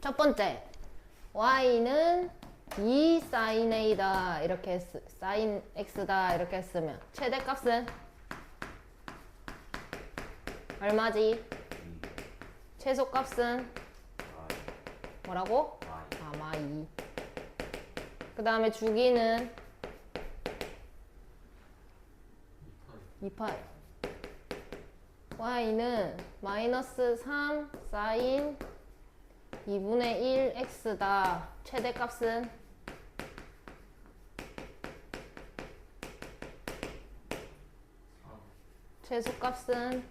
첫 번째, y는 2 sin a다 이렇게 sin x다 이렇게 했으면 최대값은 얼마지? 최소값은 뭐라고? 아마 2. 그 다음에 주기는 2파이. y는 마이너스 3 sin 2분의 1 x다. 최대값은 최소값은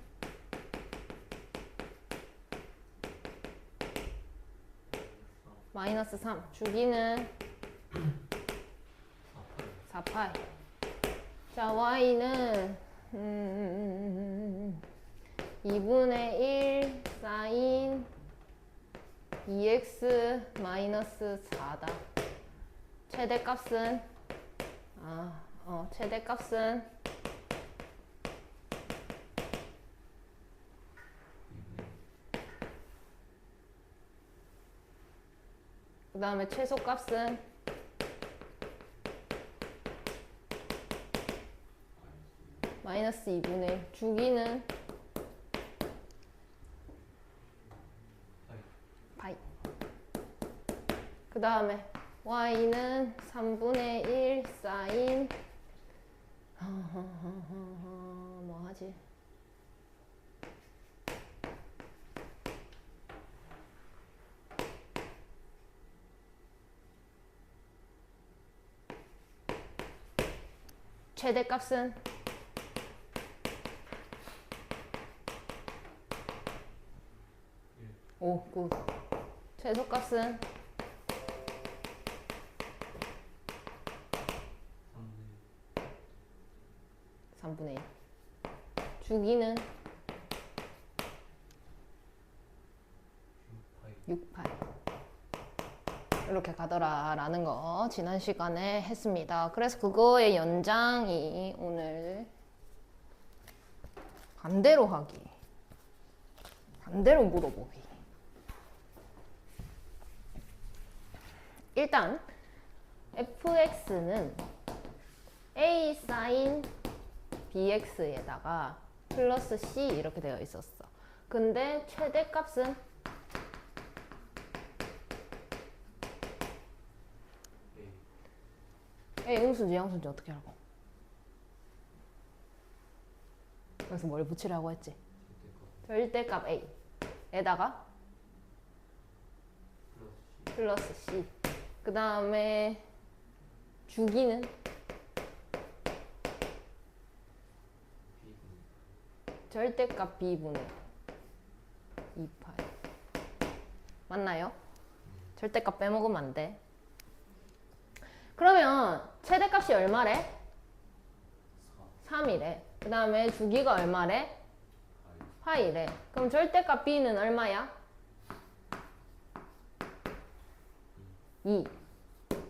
마이너스 3. 주기는 4파이. 자, y는 2분의 1 sin 2x 마이너스 4다. 최대값은 최대값은 그 다음에 최소값은 마이너스 2분의 1. 주기는 파이. 그 다음에 y는 3분의 1 sin 뭐 하지? 최대값은 오, 굿. 최소값은 3분의 1. 주기는 6파이. 이렇게 가더라 라는 거 지난 시간에 했습니다. 그래서 그거의 연장이 오늘 반대로 하기, 반대로 물어보기. 일단 fx는 a sin bx에다가 플러스 c 이렇게 되어 있었어. 근데 최대값은 a 음수지 양수인지 어떻게 알고? 그래서 뭘 붙이라고 했지? 절대값 a에다가 플러스 c. 그 다음에 주기는 절대값 b분의 2파이. 맞나요? 절대값 빼먹으면 안 돼. 그러면 최대값이 얼마래? 3이래. 그 다음에 주기가 얼마래? 파이래. 그럼 절대값 b는 얼마야? 2.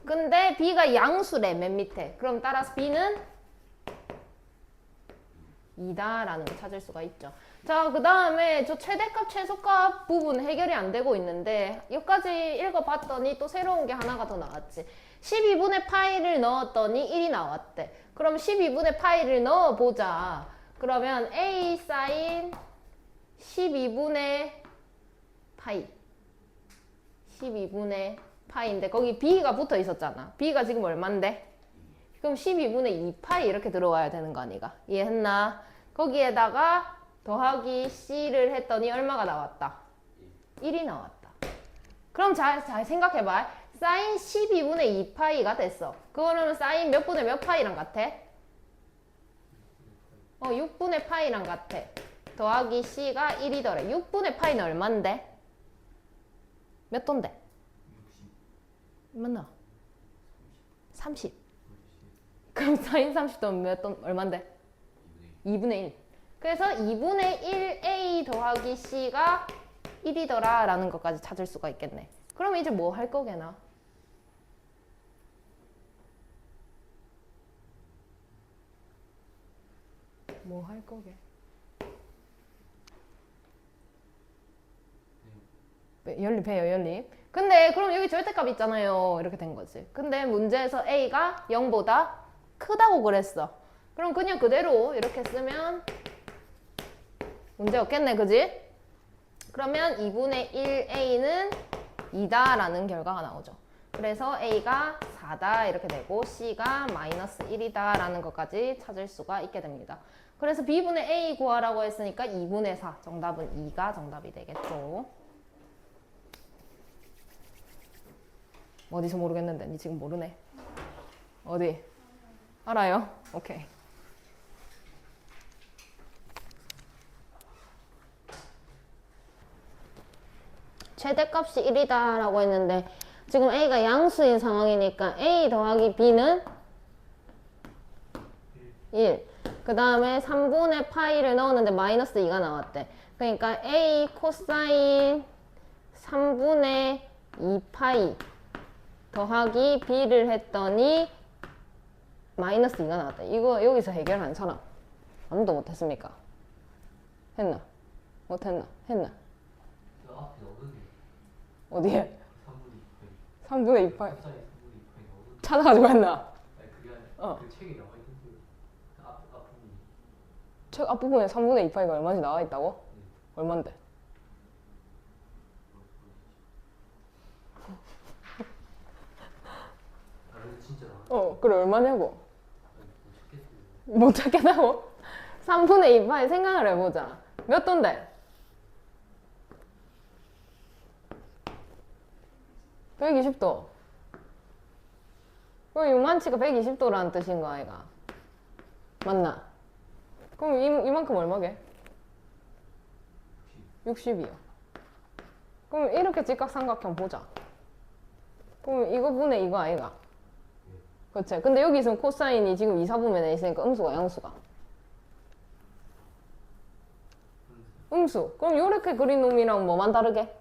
근데 b가 양수래, 맨 밑에. 그럼 따라서 b는 2다 라는 거 찾을 수가 있죠. 자, 그 다음에 저 최대값, 최소값 부분 해결이 안 되고 있는데 여기까지 읽어봤더니 또 새로운 게 하나가 더 나왔지. 12분의 파이를 넣었더니 1이 나왔대. 그럼 12분의 파이를 넣어보자. 그러면 a sin 12분의 파이. 12분의 파이인데 거기 b가 붙어 있었잖아. b가 지금 얼만데? 그럼 12분의 2파이 이렇게 들어와야 되는 거 아니가? 이해했나? 거기에다가 더하기 c를 했더니 얼마가 나왔다? 1이 나왔다. 그럼 잘 생각해봐. sin 12분의 2파이가 됐어. 그거는 sin 몇 분의 몇 파이랑 같아? 6분의 파이랑 같아. 더하기 c가 1이더래. 6분의 파이는 얼만데? 몇 돈데? 60. 맞나? 30. 그럼 sin 30도면 몇 돈? 얼만데? 2분의 1. 그래서 2분의 1a 더하기 c가 1이더라 라는 것까지 찾을 수가 있겠네. 그럼 이제 뭐 할 거게나? 뭐 할 거게? 연립해요, 연립. 근데 그럼 여기 절대값 있잖아요. 이렇게 된 거지. 근데 문제에서 a가 0보다 크다고 그랬어. 그럼 그냥 그대로 이렇게 쓰면 문제 없겠네, 그지? 그러면 2분의 1a는 2다 라는 결과가 나오죠. 그래서 a가 4다 이렇게 되고 c가 마이너스 1이다 라는 것까지 찾을 수가 있게 됩니다. 그래서 b분의 a 구하라고 했으니까 2분의 4, 정답은 2가 정답이 되겠죠. 어디서 모르겠는데 니 지금 모르네. 어디? 알아요? 오케이. 최대값이 1이다 라고 했는데 지금 a가 양수인 상황이니까 a 더하기 b는 1. 그 다음에 3분의 파이를 넣었는데 마이너스 2가 나왔대. 그러니까 a 코사인 3분의 2파이 더하기 b를 했더니 마이너스 2가 나왔대. 이거 여기서 해결한 사람 아무도 못했습니까? 했나? 못했나? 했나? 어디에? 3분의 2파이 찾아가지고 했나? 그 책에 나와 있는 앞부분이. 책 앞부분에 3분의 2파이가 얼마인지 나와 있다고? 얼만데? 진짜 그래 얼마냐고? 못 찾겠다고? 3분의 2파이 생각을 해보자. 몇 도인데? 120도. 그럼 요만치가 120도라는 뜻인 거 아이가? 맞나? 그럼 이만큼 얼마게? 60이요. 그럼 이렇게 직각삼각형 보자. 그럼 이거 분의 이거 아이가? 그치? 근데 여기 있으면 코사인이 지금 2, 4분면에 있으니까 음수가 양수가? 음수. 그럼 요렇게 그린 놈이랑 뭐만 다르게?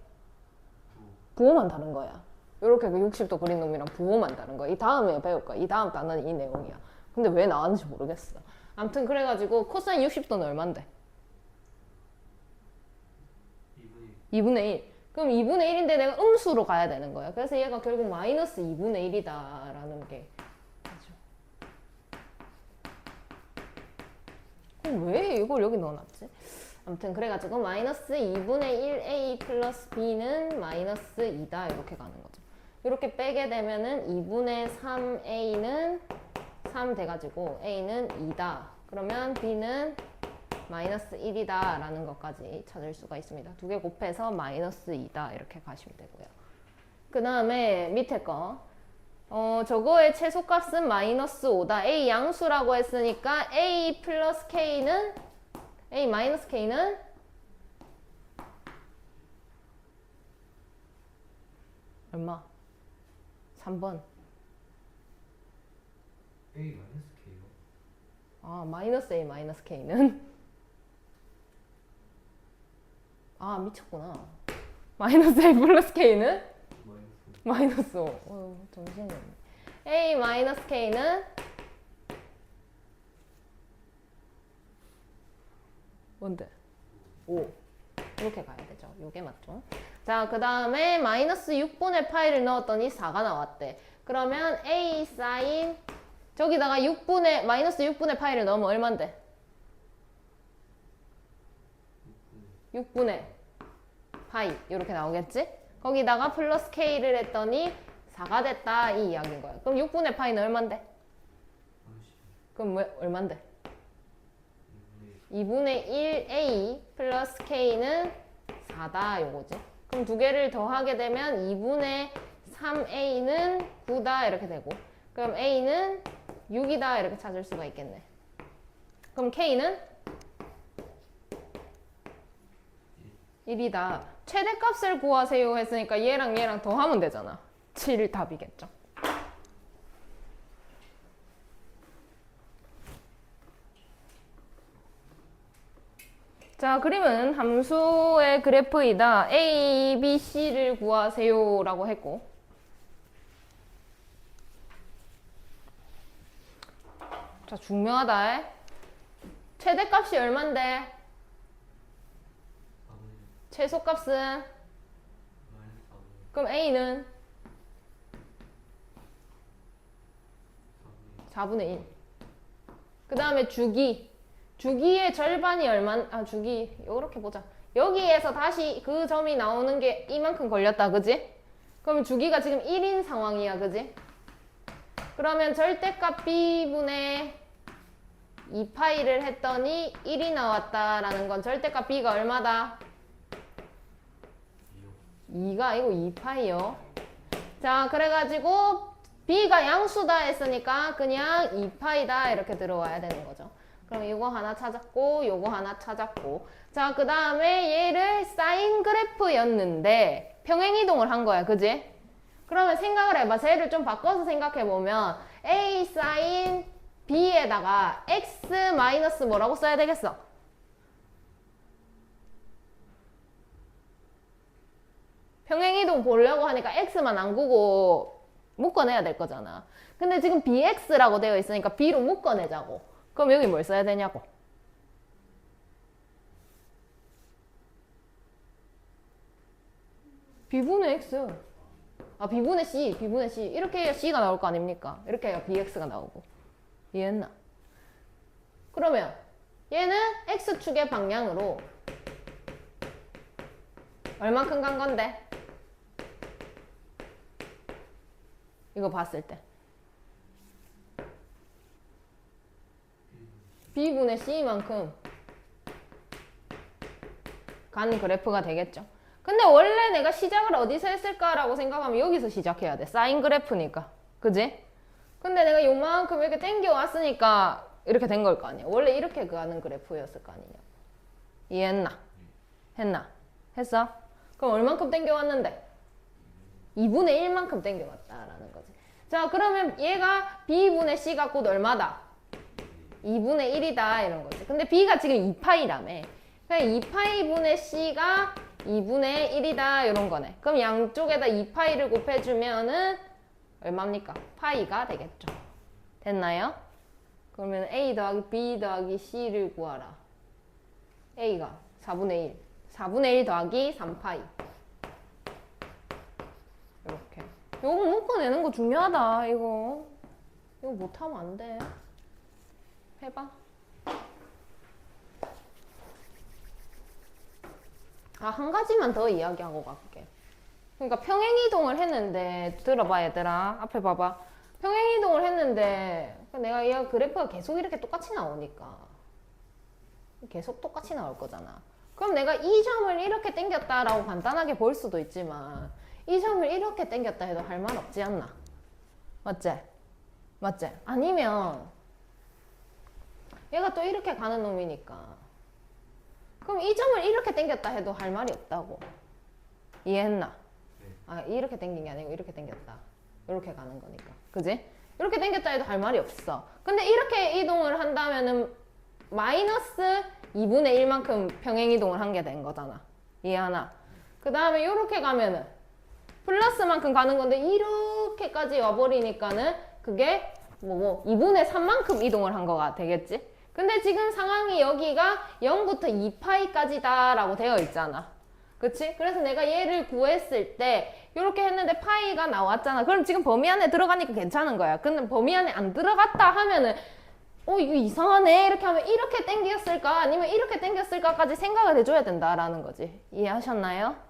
부호만 다른 거야. 요렇게 그 60도 그린 놈이랑 부호만 다른 거야. 이 다음에 배울 거야. 이 다음 단어는 이 내용이야. 근데 왜 나왔는지 모르겠어. 아무튼 그래가지고 코사인 60도는 얼만데? 2분의 1. 그럼 2분의 1인데 내가 음수로 가야 되는 거야. 그래서 얘가 결국 마이너스 2분의 1이다 라는 게 그죠. 그럼 왜 이걸 여기 넣어놨지? 아무튼 그래가지고 마이너스 2분의 1a 플러스 b는 마이너스 2다 이렇게 가는 거죠. 이렇게 빼게 되면은 2분의 3a는 3 돼가지고 a는 2다. 그러면 b는 마이너스 1이다 라는 것까지 찾을 수가 있습니다. 두 개 곱해서 마이너스 2다 이렇게 가시면 되고요. 그 다음에 밑에 거 저거의 최소값은 마이너스 5다. a 양수라고 했으니까 a 플러스 k는 a 마이너스 k는 얼마? 3번. A 마이너스 K요? 아 마이너스 a 마이너스 k는 아 미쳤구나. 마이너스 a 플러스 k는 마이너스 5. 정신이 없네. a 마이너스 k는 뭔데? 5. 이렇게 가야 되죠. 요게 맞죠? 자, 그 다음에 마이너스 6분의 파이를 넣었더니 4가 나왔대. 그러면 a 사인 저기다가 마이너스 6분의 파이를 넣으면 얼만데? 6분의 파이 이렇게 나오겠지? 거기다가 플러스 k를 했더니 4가 됐다 이 이야기인 거야. 그럼 6분의 파이는 얼만데? 그럼 얼만데? 2분의 1a 플러스 k는 4다 요거지. 그럼 두 개를 더하게 되면 2분의 3a는 9다 이렇게 되고 그럼 a는 6이다 이렇게 찾을 수가 있겠네. 그럼 k는 1이다. 최대값을 구하세요 했으니까 얘랑 얘랑 더하면 되잖아. 7 답이겠죠. 자, 그림은 함수의 그래프이다. A, B, C를 구하세요 라고 했고 자, 중요하다. 최대값이 얼만데? 최소값은 그럼 A는 4분의 1. 그 다음에 주기의 절반이 주기 요렇게 보자. 여기에서 다시 그 점이 나오는 게 이만큼 걸렸다, 그지? 그럼 주기가 지금 1인 상황이야, 그지? 그러면 절대값 b분의 2파이를 했더니 1이 나왔다라는 건 절대값 b가 얼마다? 2가 아니고 2파이요. 자, 그래가지고 b가 양수다 했으니까 그냥 2파이다 이렇게 들어와야 되는 거죠. 그럼 이거 하나 찾았고 요거 하나 찾았고, 자, 그 다음에 얘를 사인 그래프였는데 평행이동을 한 거야, 그지? 그러면 생각을 해봐. 쟤를 좀 바꿔서 생각해보면 a 사인 b에다가 x 마이너스 뭐라고 써야 되겠어? 평행이동 보려고 하니까 x만 안 구고 묶어내야 될 거잖아. 근데 지금 bx라고 되어 있으니까 b로 묶어내자고. 그럼 여기 뭘 써야 되냐고. b분의 x. b분의 c 이렇게 해야 c가 나올 거 아닙니까? 이렇게 해야 bx가 나오고. 이해했나? 그러면 얘는 x축의 방향으로 얼만큼 간 건데? 이거 봤을 때 b분의 c만큼 간 그래프가 되겠죠. 근데 원래 내가 시작을 어디서 했을까라고 생각하면 여기서 시작해야 돼. 사인 그래프니까. 그지? 근데 내가 요만큼 이렇게 당겨 왔으니까 이렇게 된 걸 거 아니야. 원래 이렇게 가는 그래프였을 거 아니냐. 이해했나? 했나? 했어? 그럼 얼만큼 당겨 왔는데? 2분의 1만큼 당겨 왔다라는 거지. 자, 그러면 얘가 b분의 c가 곧 얼마다? 2분의 1이다 이런 거지. 근데 b가 지금 2파이라며. 그냥 2파이분의 c가 2분의 1이다 이런 거네. 그럼 양쪽에다 2파이를 곱해주면은 얼마입니까? 파이가 되겠죠. 됐나요? 그러면 a 더하기 b 더하기 c를 구하라. a가 4분의 1. 4분의 1 더하기 3파이. 이렇게. 요거 묶어내는 거 중요하다. 이거 못하면 안 돼. 해봐. 한 가지만 더 이야기하고 갈게. 그러니까 평행이동을 했는데, 들어봐 얘들아. 앞에 봐봐. 평행이동을 했는데 내가 얘 그래프가 계속 이렇게 똑같이 나오니까 계속 똑같이 나올 거잖아. 그럼 내가 이 점을 이렇게 당겼다라고 간단하게 볼 수도 있지만 이 점을 이렇게 당겼다 해도 할 말 없지 않나? 맞지? 맞지? 아니면 얘가 또 이렇게 가는 놈이니까 그럼 이 점을 이렇게 당겼다 해도 할 말이 없다고. 이해했나? 이렇게 당긴 게 아니고 이렇게 당겼다. 이렇게 가는 거니까. 그지? 이렇게 당겼다 해도 할 말이 없어. 근데 이렇게 이동을 한다면은 마이너스 2분의 1만큼 평행이동을 한 게 된 거잖아. 이해하나? 그 다음에 이렇게 가면은 플러스만큼 가는 건데 이렇게까지 와버리니까는 그게 2분의 3만큼 이동을 한 거가 되겠지? 근데 지금 상황이 여기가 0부터 2파이까지다 라고 되어 있잖아. 그치? 그래서 내가 얘를 구했을 때 이렇게 했는데 파이가 나왔잖아. 그럼 지금 범위 안에 들어가니까 괜찮은 거야. 근데 범위 안에 안 들어갔다 하면은 이거 이상하네 이렇게 하면 이렇게 당겼을까 아니면 이렇게 당겼을까까지 생각을 해줘야 된다라는 거지. 이해하셨나요?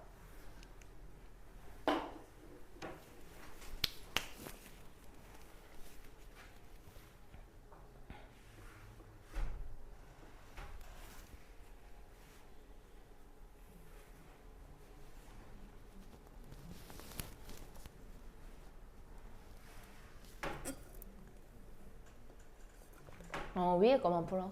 위에 거만 풀어.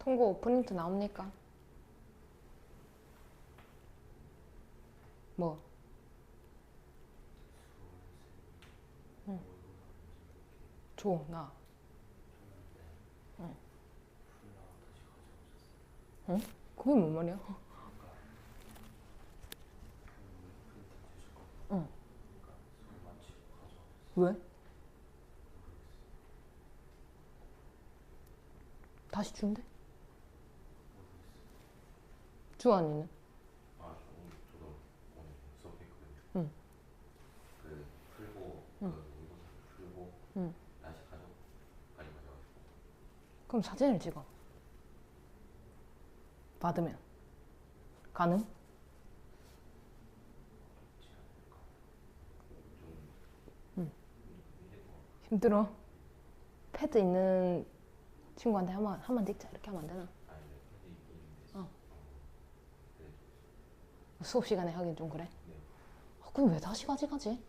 통고 프린트 나옵니까? 뭐? 줘, 나. 응. 응? 그게 뭔 말이야? 응. 왜? 다시 준대? 주한이는? 아, 저도 오늘 수업했거든요. 응. 그 풀고 그 응. 문고사 풀고 응. 다시 가져가지고 그럼 사진을 찍어. 받으면. 가능? 그렇지 않을까. 좀 응. 힘들 것 같고. 힘들어? 패드 있는 친구한테 한번 찍자 이렇게 하면 안 되나? 아니, 근데 있는데. 어. 네. 수업 시간에 하긴 좀 그래? 네. 그럼 왜 다시 가져가지?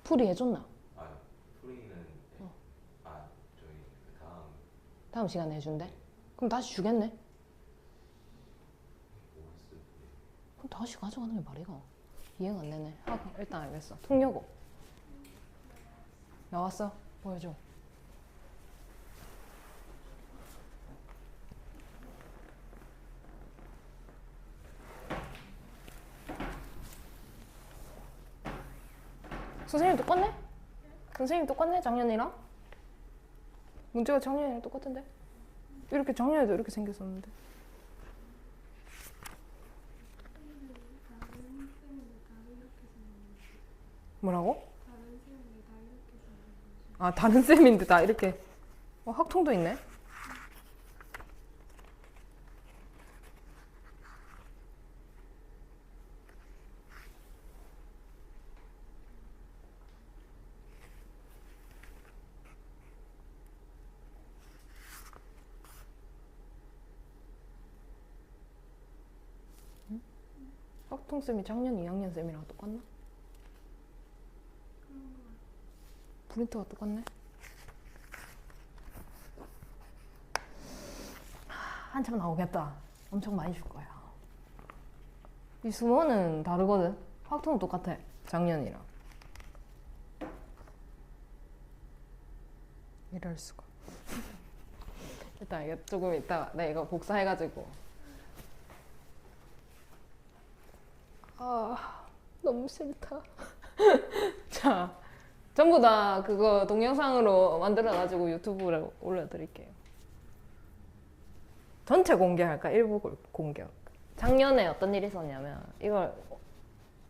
풀이 해줬나? 아, 프리는 네. 어. 아, 저희 그 다음 시간에 해준대? 그럼 다시 주겠네? 뭐 했을 때 그럼 다시 가져가는 게 말이가 이해가 안 되네. 일단 알겠어. 통역어 나왔어? 보여줘. 선생님 똑같네? 선생님 똑같네? 작년이랑? 문제가 작년이랑 똑같은데? 이렇게 작년에도 이렇게 생겼었는데. 뭐라고? 아, 다른 쌤인데 다 이렇게. 학통도 있네? 학통쌤이 작년 2학년 쌤이랑 똑같나? 프린터가 똑같네? 한참 나오겠다. 엄청 많이 줄 거야. 이 수모는 다르거든? 학통은 똑같아. 작년이랑. 이럴 수가. 일단 이거 조금 이따 나 이거 복사해가지고. 아, 너무 싫다. 자, 전부 다 그거 동영상으로 만들어가지고 유튜브에 올려드릴게요. 전체 공개할까? 일부 공개할까? 작년에 어떤 일이 있었냐면 이걸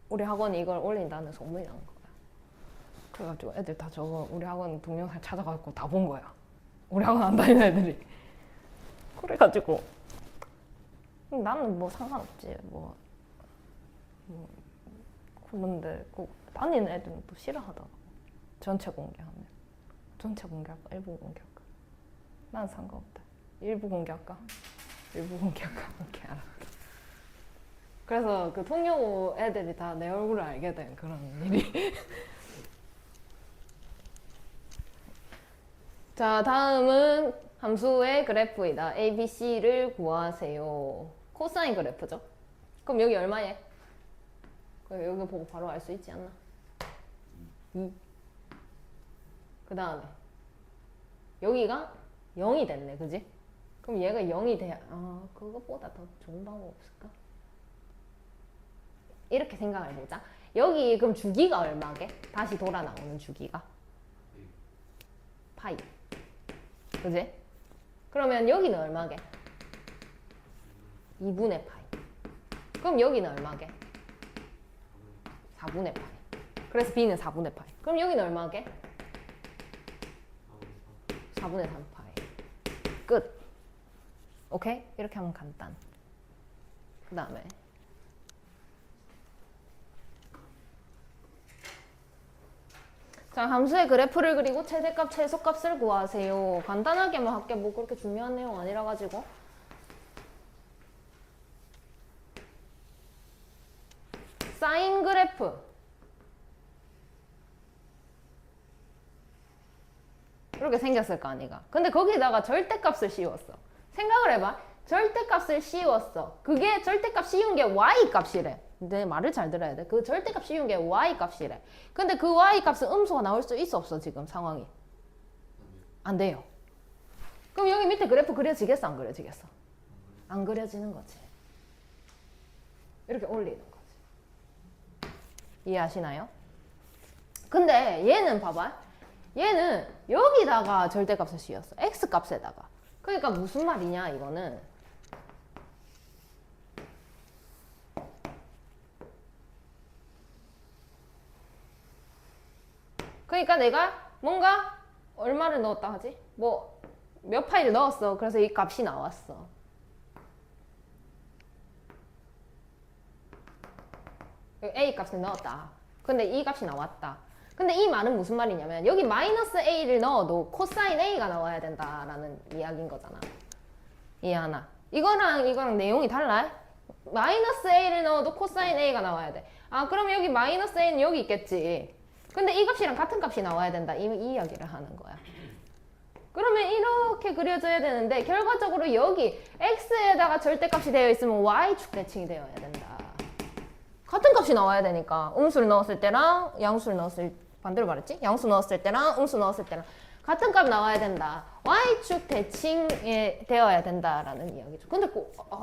우리 학원이 이걸 올린다는 소문이 난 거야. 그래가지고 애들 다 저거 우리 학원 동영상 찾아가지고 다 본 거야. 우리 학원 안 다니는 애들이. 그래가지고 나는 뭐 상관없지 뭐 그런데 꼭 다니는 애들은 또 싫어하더라고. 전체 공개하면. 전체 공개할까? 일부 공개할까? 난 상관없다. 일부 공개할까? 일부 공개할까? 오케이, 알았다. 그래서 그 통영호 애들이 다 내 얼굴을 알게 된 그런 일이. 자, 다음은 함수의 그래프이다. ABC를 구하세요. 코사인 그래프죠? 그럼 여기 얼마예? 여기 보고 바로 알 수 있지 않나? 2. 그 다음에 여기가 0이 됐네, 그지? 그럼 얘가 0이 돼야 그것보다 더 좋은 방법 없을까? 이렇게 생각을 해보자. 여기 그럼 주기가 얼마게? 다시 돌아 나오는 주기가 파이. 그지? 그러면 여기는 얼마게? 2분의 파이. 그럼 여기는 얼마게? 4분의 파이. 그래서 B는 4분의 파이. 그럼 여기는 얼마게? 4분의 3 파이. 끝. 오케이? 이렇게 하면 간단. 그 다음에 자, 함수의 그래프를 그리고 최대값, 최소값을 구하세요. 간단하게만 할게. 뭐 그렇게 중요한 내용 아니라 가지고. 사인 그래프를 이렇게 생겼을 거 아니가. 근데 거기다가 절대값을 씌웠어. 생각을 해봐. 절대값을 씌웠어. 그게 절대값 씌운 게 y 값이래. 내 말을 잘 들어야 돼. 그 절대값 씌운 게 y 값이래. 근데 그 y 값은 음수가 나올 수 있어 없어 지금 상황이? 안 돼요. 그럼 여기 밑에 그래프 그려지겠어 안 그려지겠어? 안 그려지는 거지. 이렇게 올리는 거지. 이해하시나요? 근데 얘는 봐봐. 얘는 여기다가 절대값을 씌웠어. x 값에다가. 그러니까 무슨 말이냐 이거는. 그러니까 내가 뭔가 얼마를 넣었다 하지? 뭐 몇 파일을 넣었어. 그래서 이 값이 나왔어. a 값을 넣었다. 근데 이 값이 나왔다. 근데 이 말은 무슨 말이냐면 여기 마이너스 a를 넣어도 코사인 a가 나와야 된다라는 이야기인 거잖아. 이해하나? 이거랑 내용이 달라. 마이너스 a를 넣어도 코사인 a가 나와야 돼. 아 그럼 여기 마이너스 a는 여기 있겠지. 근데 이 값이랑 같은 값이 나와야 된다. 이 이야기를 하는 거야. 그러면 이렇게 그려져야 되는데 결과적으로 여기 x에다가 절대값이 되어 있으면 y축 대칭이 되어야 된다. 같은 값이 나와야 되니까 음수를 넣었을 때랑 양수를 넣었을 반대로 말했지? 양수 넣었을 때랑 음수 넣었을 때랑 같은 값 나와야 된다. y축 대칭이 되어야 된다라는 이야기죠. 근데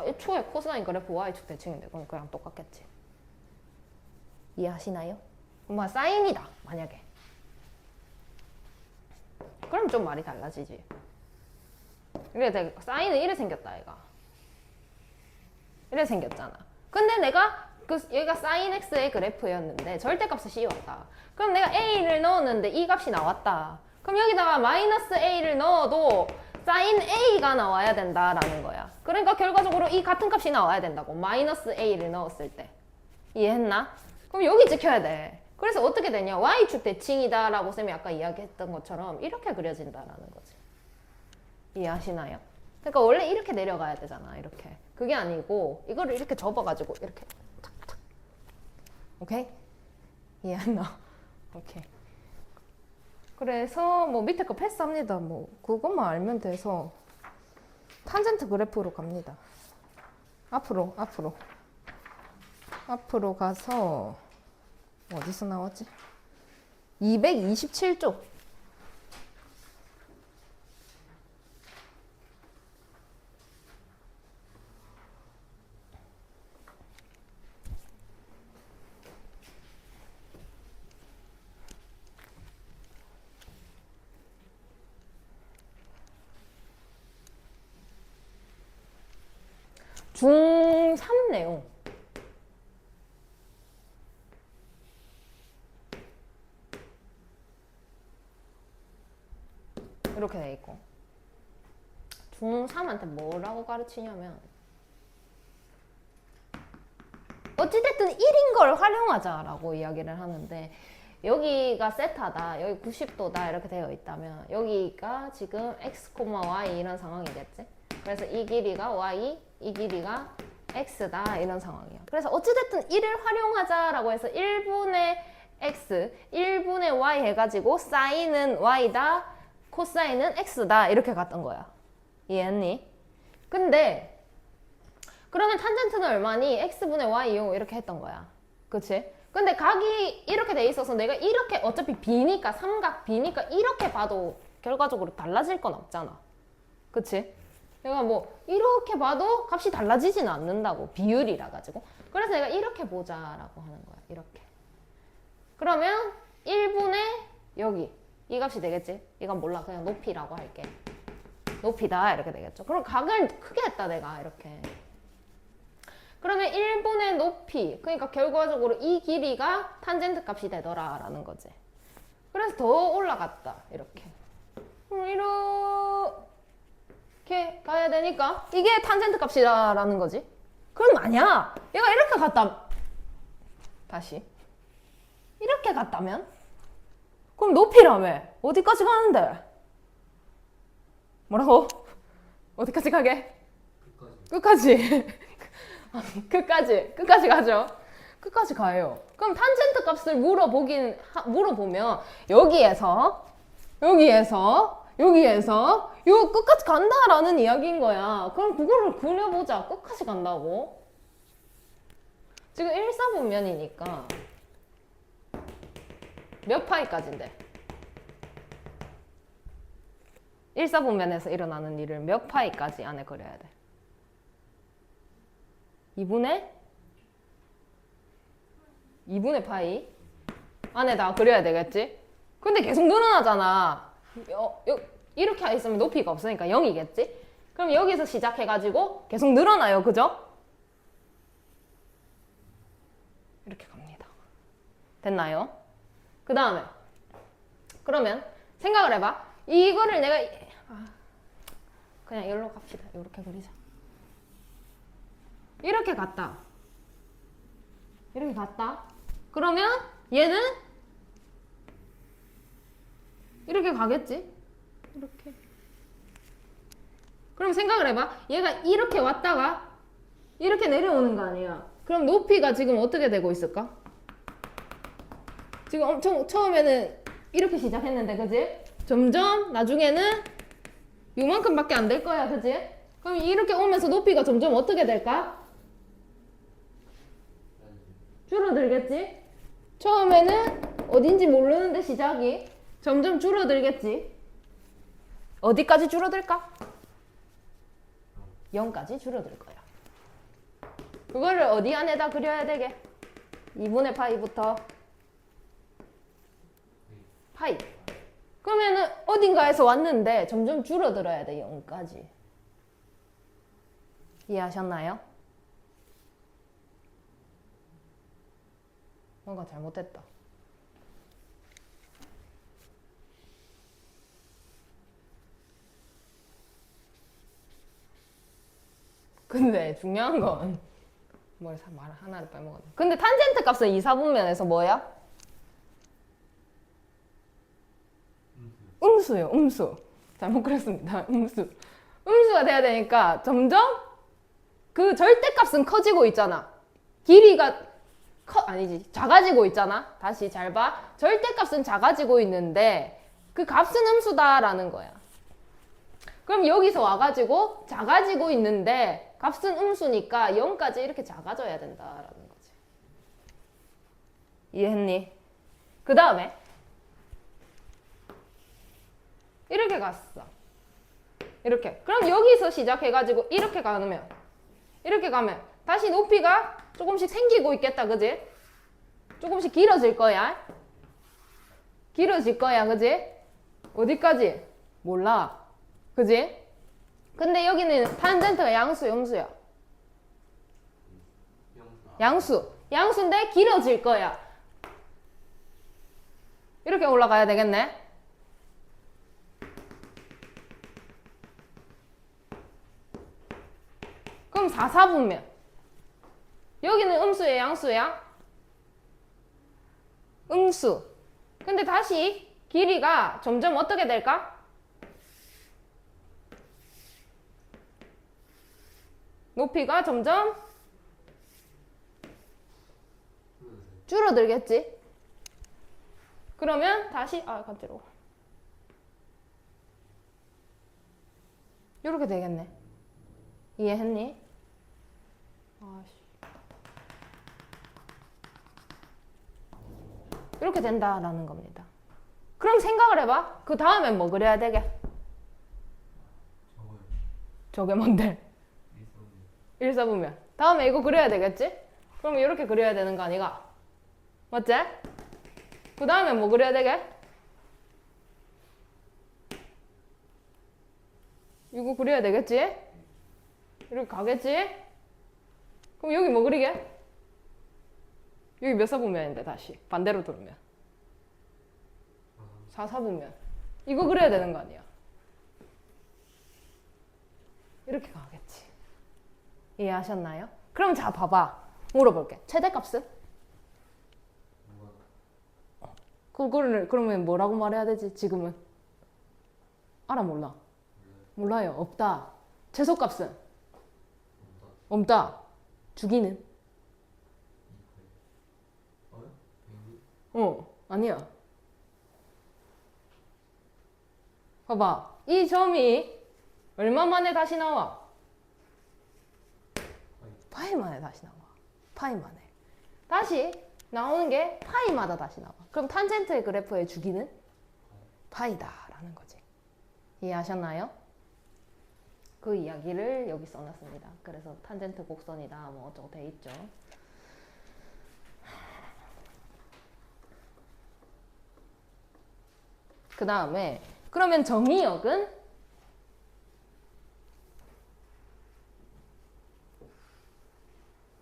애초에 코사인 그래프 y축 대칭인데 그럼 그냥 똑같겠지. 이해하시나요? 뭐 사인이다 만약에. 그럼 좀 말이 달라지지. 이래 사인은 이래 생겼다 얘가. 이래 생겼잖아. 근데 내가 얘가 sin x의 그래프였는데 절대값을 씌웠다. 그럼 내가 a를 넣었는데 이 값이 나왔다. 그럼 여기다가 마이너스 a를 넣어도 sin a가 나와야 된다라는 거야. 그러니까 결과적으로 이 같은 값이 나와야 된다고. 마이너스 a를 넣었을 때. 이해했나? 그럼 여기 찍혀야 돼. 그래서 어떻게 되냐? y축 대칭이다 라고 쌤이 아까 이야기했던 것처럼 이렇게 그려진다라는 거지. 이해하시나요? 그러니까 원래 이렇게 내려가야 되잖아. 이렇게. 그게 아니고 이거를 이렇게 접어가지고 이렇게 탁탁. 오케이? 이해했나? 오케이. 그래서 뭐 밑에 거 패스합니다. 뭐 그것만 알면 돼서 탄젠트 그래프로 갑니다. 앞으로 가서 어디서 나왔지? 227쪽. 중3 내용. 이렇게 돼 있고. 중3한테 뭐라고 가르치냐면 어찌됐든 1인 걸 활용하자라고 이야기를 하는데 여기가 세타다, 여기 90도다 이렇게 되어 있다면 여기가 지금 x, y 이런 상황이겠지? 그래서 이 길이가 y, 이 길이가 x다 이런 상황이야. 그래서 어찌됐든 1을 활용하자라고 해서 1분의 x, 1분의 y 해가지고 사인은 y다, 코사인은 x다 이렇게 갔던 거야. 이해했니? 근데 그러면 탄젠트는 얼마니? x분의 y요 이렇게 했던 거야. 그치? 근데 각이 이렇게 돼 있어서 내가 이렇게 어차피 b니까 삼각 b니까 이렇게 봐도 결과적으로 달라질 건 없잖아. 그치? 내가 뭐 이렇게 봐도 값이 달라지진 않는다고. 비율이라 가지고. 그래서 내가 이렇게 보자라고 하는 거야. 이렇게. 그러면 1분의 여기 이 값이 되겠지? 이건 몰라. 그냥 높이라고 할게. 높이다 이렇게 되겠죠. 그럼 각을 크게 했다 내가 이렇게. 그러면 1분의 높이, 그러니까 결과적으로 이 길이가 탄젠트 값이 되더라라는 거지. 그래서 더 올라갔다 이렇게. 이렇게 가야 되니까 이게 탄젠트 값이라는 거지. 그럼 아니야. 얘가 이렇게 갔다. 다시 이렇게 갔다면? 그럼 높이라며. 어디까지 가는데? 뭐라고? 어디까지 가게? 끝까지. 끝까지 가죠. 끝까지 가요. 그럼 탄젠트 값을 물어보면 여기에서 여기에서 이거 끝까지 간다라는 이야기인 거야. 그럼 그거를 그려보자. 끝까지 간다고. 지금 1사분면이니까 몇 파이까지인데? 1사분면에서 일어나는 일을 몇 파이까지 안에 그려야 돼? 2분의 파이 안에다 그려야 되겠지? 근데 계속 늘어나잖아. 이렇게 있으면 높이가 없으니까 0이겠지? 그럼 여기서 시작해가지고 계속 늘어나요. 그죠? 이렇게 갑니다. 됐나요? 그 다음에 그러면 생각을 해봐. 이거를 내가 그냥 여기로 갑시다. 이렇게 그리자. 이렇게 갔다. 이렇게 갔다. 그러면 얘는 이렇게 가겠지? 이렇게. 그럼 생각을 해봐. 얘가 이렇게 왔다가 이렇게 내려오는 거 아니야. 그럼 높이가 지금 어떻게 되고 있을까? 지금 엄청 처음에는 이렇게 시작했는데, 그지? 점점 나중에는 요만큼밖에 안 될 거야, 그지? 그럼 이렇게 오면서 높이가 점점 어떻게 될까? 줄어들겠지? 처음에는 어딘지 모르는데 시작이 점점 줄어들겠지? 어디까지 줄어들까? 0까지 줄어들 거야. 그거를 어디 안에다 그려야 되게? 2분의 파이부터 파이. 그러면은 어딘가에서 왔는데 점점 줄어들어야 돼. 0까지. 이해하셨나요? 뭔가 잘못됐다. 근데 중요한 건 말 하나를 빼먹었네. 근데 탄젠트 값은 2사분면에서 뭐야? 음수요. 음수. 잘못 그렸습니다. 음수. 음수가 돼야 되니까 점점 그 절대값은 커지고 있잖아. 길이가 아니지. 작아지고 있잖아. 다시 잘 봐. 절대값은 작아지고 있는데 그 값은 음수다라는 거야. 그럼 여기서 와가지고 작아지고 있는데 값은 음수니까 0까지 이렇게 작아져야 된다라는 거지. 이해했니? 그 다음에 이렇게 갔어. 이렇게. 그럼 여기서 시작해가지고 이렇게 가면 다시 높이가 조금씩 생기고 있겠다. 그지? 조금씩 길어질 거야. 길어질 거야. 그지? 어디까지? 몰라. 그지? 근데 여기는 탄젠트가 양수, 음수야. 양수. 양수인데 길어질 거야. 이렇게 올라가야 되겠네. 그럼 4사분면. 여기는 음수야, 양수야? 음수. 근데 다시 길이가 점점 어떻게 될까? 높이가 점점 줄어들겠지? 그러면 다시 간지러워. 이렇게 되겠네. 이해했니? 이렇게 된다라는 겁니다. 그럼 생각을 해봐. 그 다음엔 뭐 그려야 되게? 저게 뭔데? 1사분면. 다음에 이거 그려야 되겠지? 그럼 이렇게 그려야 되는 거 아니가? 맞지? 그 다음에 뭐 그려야 되게? 이거 그려야 되겠지? 이렇게 가겠지? 그럼 여기 뭐 그리게? 여기 몇 사분면인데 다시 반대로 돌면 4사분면. 이거 그려야 되는 거 아니야? 이렇게 가겠지. 이해하셨나요? 그럼 자 봐봐. 물어볼게. 최대값은? 그거를 그러면 뭐라고 말해야 되지? 지금은 알아 몰라? 몰라요. 없다. 최소값은? 없다. 주기는? 아니야. 봐봐. 이 점이 얼마 만에 다시 나와? 파이 만에 다시 나와. 파이 만에. 다시 나오는 게 파이마다 다시 나와. 그럼 탄젠트의 그래프의 주기는 파이다라는 거지. 이해하셨나요? 그 이야기를 여기 써놨습니다. 그래서 탄젠트 곡선이다 뭐 어쩌고 돼 있죠. 그 다음에 그러면 정의역은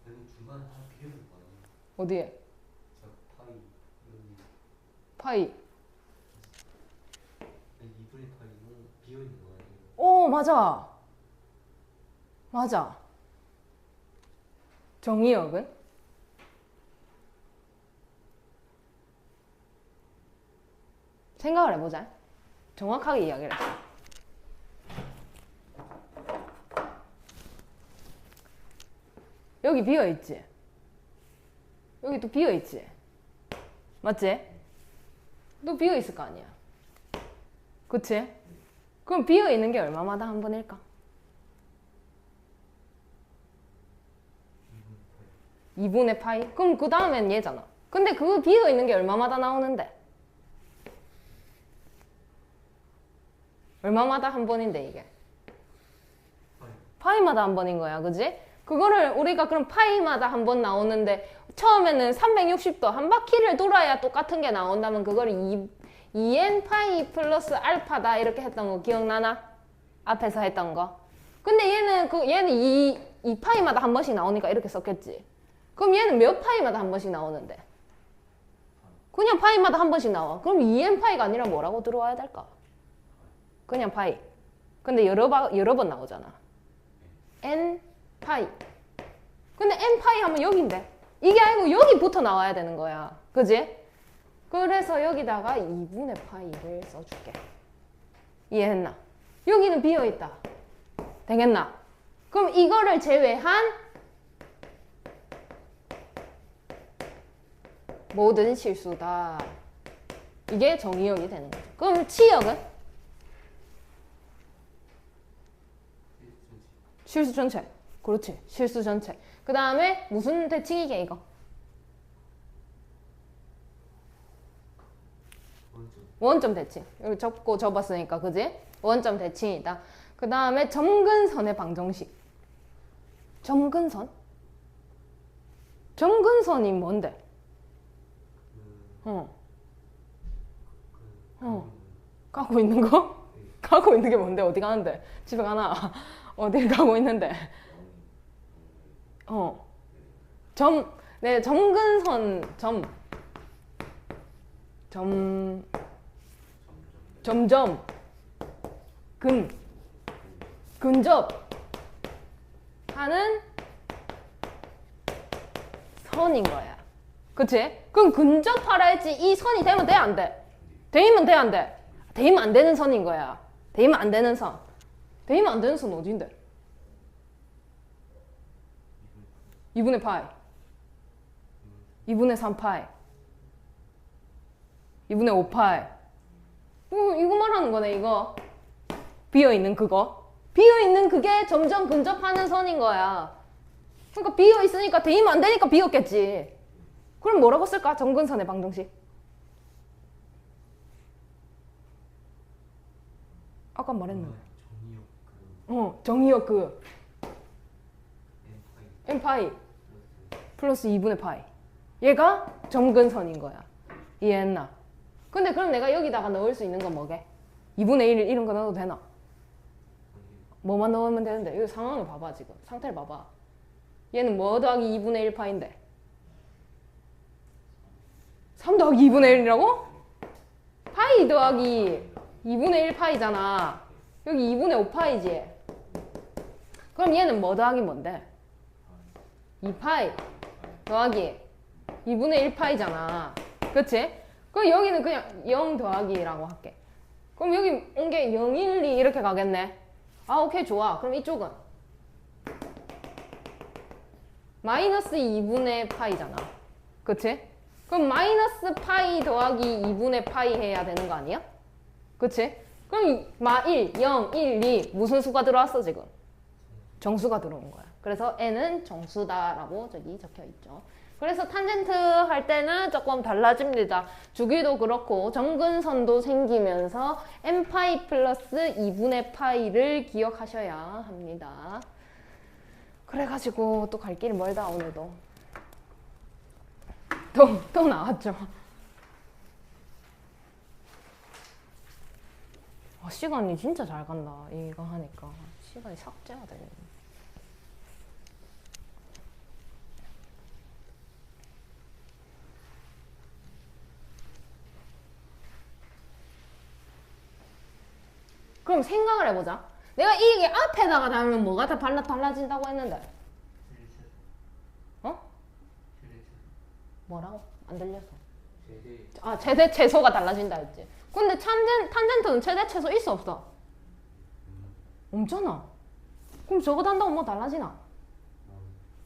여기 중간에 하나 비어있는 거 아니에요? 어디에? 저 파이 여기 파이. 2분의 파이 이거 비어있는 거 아니에요? 오, 맞아. 맞아. 정의역은? 생각을 해보자. 정확하게 이야기를 했어. 여기 비어있지? 여기 또 비어있지? 맞지? 또 비어있을 거 아니야. 그치? 그럼 비어있는 게 얼마마다 한 번일까? 2분의 파이? 그럼 그 다음엔 얘잖아. 근데 그 비어있는 게 얼마마다 나오는데? 얼마마다 한 번인데 이게? 파이마다 한 번인 거야, 그지? 그거를 우리가 그럼 파이마다 한 번 나오는데 처음에는 360도 한 바퀴를 돌아야 똑같은 게 나온다면 그거를 2n 파이 플러스 알파다 이렇게 했던 거 기억나나? 앞에서 했던 거. 근데 얘는 2 파이마다 한 번씩 나오니까 이렇게 썼겠지. 그럼 얘는 몇 파이마다 한 번씩 나오는데? 그냥 파이마다 한 번씩 나와. 그럼 2n 파이가 아니라 뭐라고 들어와야 될까? 그냥 파이. 근데 여러 번 나오잖아. n 파이. 근데 n 파이 하면 여기인데 이게 아니고 여기부터 나와야 되는 거야. 그지? 그래서 여기다가 2분의 파이를 써줄게. 이해했나? 여기는 비어있다. 되겠나? 그럼 이거를 제외한 모든 실수다. 이게 정의역이 되는 거죠. 그럼 치역은? 실수 전체. 그렇지. 실수 전체. 그 다음에 무슨 대칭이게 이거? 원점 대칭. 여기 접고 접었으니까 그지? 원점 대칭이다. 그 다음에 점근선의 방정식. 점근선? 점근선이 뭔데? 가고 있는 거? 가고 있는 게 뭔데? 어디 가는데? 집에 가나? 어딜 가고 있는데? 점근선, 점점, 근접 하는 선인 거야. 그치? 그럼 근접하라 했지. 이 선이 되면 돼, 안 돼? 되면 돼, 안 돼? 되면 안 되는 선인 거야. 되면 안 되는 선. 되면 안 되는 선 어딘데? 2분의 파이. 2분의 3파이. 2분의 5파이. 이거 말하는 거네, 이거. 비어있는 그거. 비어있는 그게 점점 근접하는 선인 거야. 그러니까 비어있으니까 되면 안 되니까 비었겠지. 그럼 뭐라고 쓸까? 점근선의 방정식. 아까 말했는데. 정의역 그 n파이 플러스 2분의 파이. 얘가 점근선인 거야. 이해했나? 근데 그럼 내가 여기다가 넣을 수 있는 건 뭐게? 2분의 1 이런 거 넣어도 되나? 뭐만 넣으면 되는데. 이거 상황을 봐봐 지금. 상태를 봐봐. 얘는 뭐 더하기 2분의 1 파인데? 3 더하기 2분의 1이라고? 파이 더하기 2분의 1 파이잖아. 여기 2분의 5 파이지? 그럼 얘는 뭐 더하기 뭔데? 2파이 더하기 2분의 1 파이잖아. 그치? 그럼 여기는 그냥 0 더하기라고 할게. 그럼 여기 온 게 0, 1, 2 이렇게 가겠네. 아, 오케이, 좋아. 그럼 이쪽은 마이너스 2분의 파이잖아. 그치? 그럼 마이너스 파이 더하기 2분의 파이 해야 되는 거 아니야? 그치? 그럼 마 1, 0, 1, 2 무슨 수가 들어왔어 지금? 정수가 들어온 거야. 그래서 n은 정수다라고 저기 적혀 있죠. 그래서 탄젠트 할 때는 조금 달라집니다. 주기도 그렇고 정근선도 생기면서 n파이 플러스 2분의 파이를 기억하셔야 합니다. 그래가지고 또 갈 길이 멀다 오늘도. 또 나왔죠. 시간이 진짜 잘 간다. 이거 하니까 시간이 삭제가 되네. 그럼 생각을 해보자. 내가 이게 앞에다가 달면 뭐가 다 달라진다고 했는데. 어? 뭐라고? 안 들려서. 최대 최소가 달라진다 했지. 근데 탄젠트는 최대 최소 있어 없어? 없잖아. 그럼 저거 단다고 뭐 달라지나?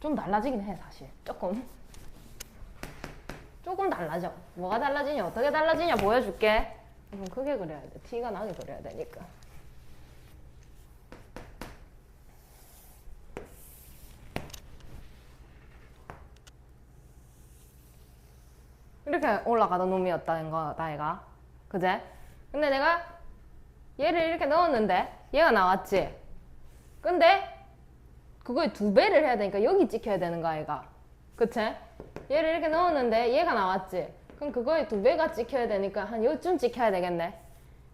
좀 달라지긴 해 사실. 조금 달라져. 뭐가 달라지냐 어떻게 달라지냐 보여줄게. 좀 크게 그려야 돼. 티가 나게 그려야 되니까. 이렇게 올라가던 놈이었다는 거다 얘가. 그제? 근데 내가 얘를 이렇게 넣었는데 얘가 나왔지. 근데 그거에 2배를 해야 되니까 여기 찍혀야 되는 거야 얘가. 그치? 얘를 이렇게 넣었는데 얘가 나왔지. 그럼 그거에 2배가 찍혀야 되니까 한 요쯤 찍혀야 되겠네.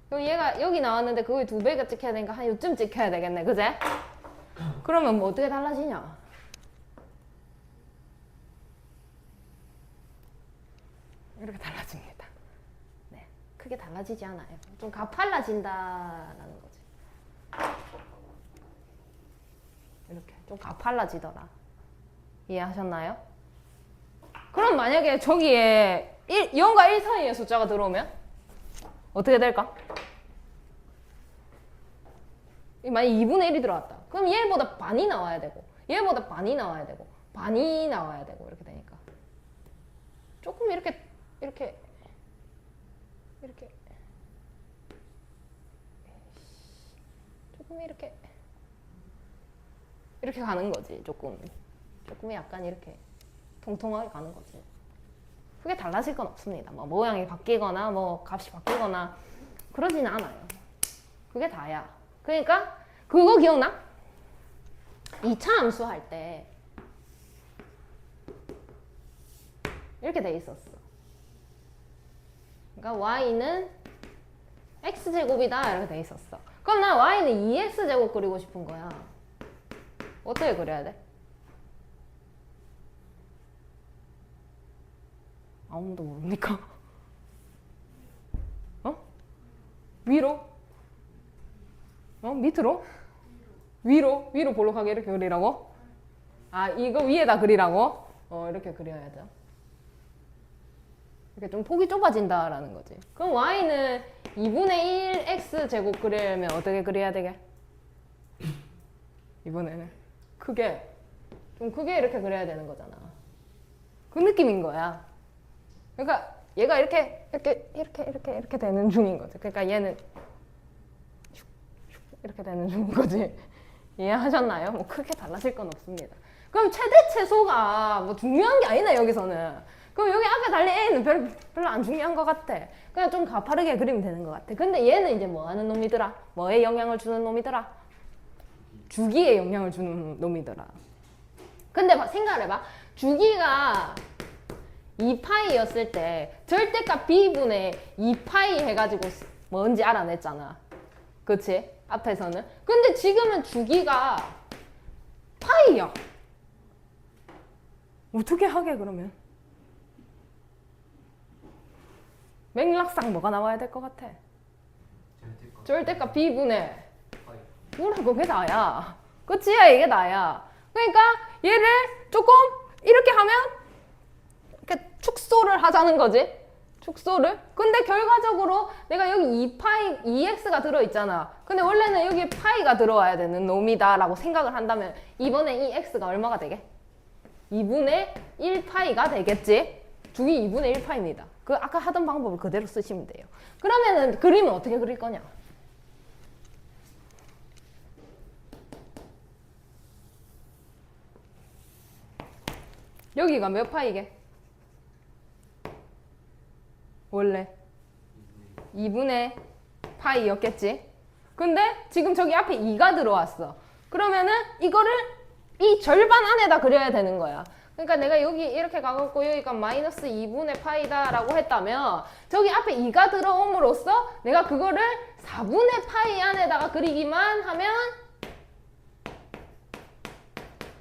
그럼 얘가 여기 나왔는데 그거에 2배가 찍혀야 되니까 한 요쯤 찍혀야 되겠네. 그제? 그러면 뭐 어떻게 달라지냐? 이렇게 달라집니다. 네, 크게 달라지지 않아요. 좀 가팔라진다라는 거지. 이렇게 좀 가팔라지더라. 이해하셨나요? 그럼 만약에 저기에 0과 1 사이의 숫자가 들어오면 어떻게 될까? 만약 2분의 1이 들어왔다. 그럼 얘보다 반이 나와야 되고 얘보다 반이 나와야 되고 반이 나와야 되고 이렇게 되니까 조금 이렇게 조금 이렇게 가는 거지. 조금 약간 이렇게 통통하게 가는 거지. 크게 달라질 건 없습니다. 뭐 모양이 바뀌거나 뭐 값이 바뀌거나 그러진 않아요. 그게 다야. 그러니까 그거 기억나? 2차 함수 할 때 이렇게 돼 있었어. 그러니까 y는 x제곱이다 이렇게 돼 있었어. 그럼 나 y는 2x제곱 그리고 싶은 거야. 어떻게 그려야 돼? 아무도 모릅니까? 어? 위로? 밑으로? 위로 볼록하게 이렇게 그리라고? 아, 이거 위에다 그리라고? 이렇게 그려야죠. 이렇게 좀 폭이 좁아진다라는 거지. 그럼 y는 2분의 1 x제곱 그리려면 어떻게 그려야 되게? 이번에는 좀 크게 이렇게 그려야 되는 거잖아. 그 느낌인 거야. 그러니까 얘가 이렇게 되는 중인 거지. 그러니까 얘는 이렇게 되는 중인 거지. 이해하셨나요? 뭐 크게 달라질 건 없습니다. 그럼 최대 최소가 뭐 중요한 게 아니네 여기서는. 그럼 여기 앞에 달린 A는 별로 안 중요한 것 같아. 그냥 좀 가파르게 그리면 되는 것 같아. 근데 얘는 이제 뭐 하는 놈이더라? 뭐에 영향을 주는 놈이더라? 주기에 영향을 주는 놈이더라. 근데 생각을 해봐. 주기가 2파이였을 때 절대값 b분의 2파이 해가지고 뭔지 알아냈잖아. 그치? 앞에서는. 근데 지금은 주기가 파이야. 어떻게 하게 그러면? 맥락상 뭐가 나와야 될 것 같아? 절대값 b분의 그래 그게 다야. 그치? 이게 다야. 그러니까 얘를 조금 이렇게 하면 이렇게 축소를 하자는 거지. 축소를. 근데 결과적으로 내가 여기 2파이, 2x가 들어있잖아. 근데 원래는 여기 파이가 들어와야 되는 놈이다 라고 생각을 한다면 2분의 2x가 얼마가 되게? 2분의 1파이가 되겠지? 주기 2분의 1파입니다. 그 아까 하던 방법을 그대로 쓰시면 돼요. 그러면은 그림은 어떻게 그릴 거냐? 여기가 몇 파이게? 원래 2분의 파이였겠지? 근데 지금 저기 앞에 2가 들어왔어. 그러면은 이거를 이 절반 안에다 그려야 되는 거야. 그러니까 내가 여기 이렇게 가갖고 여기가 마이너스 2분의 파이다 라고 했다면 저기 앞에 2가 들어옴으로써 내가 그거를 4분의 파이 안에다가 그리기만 하면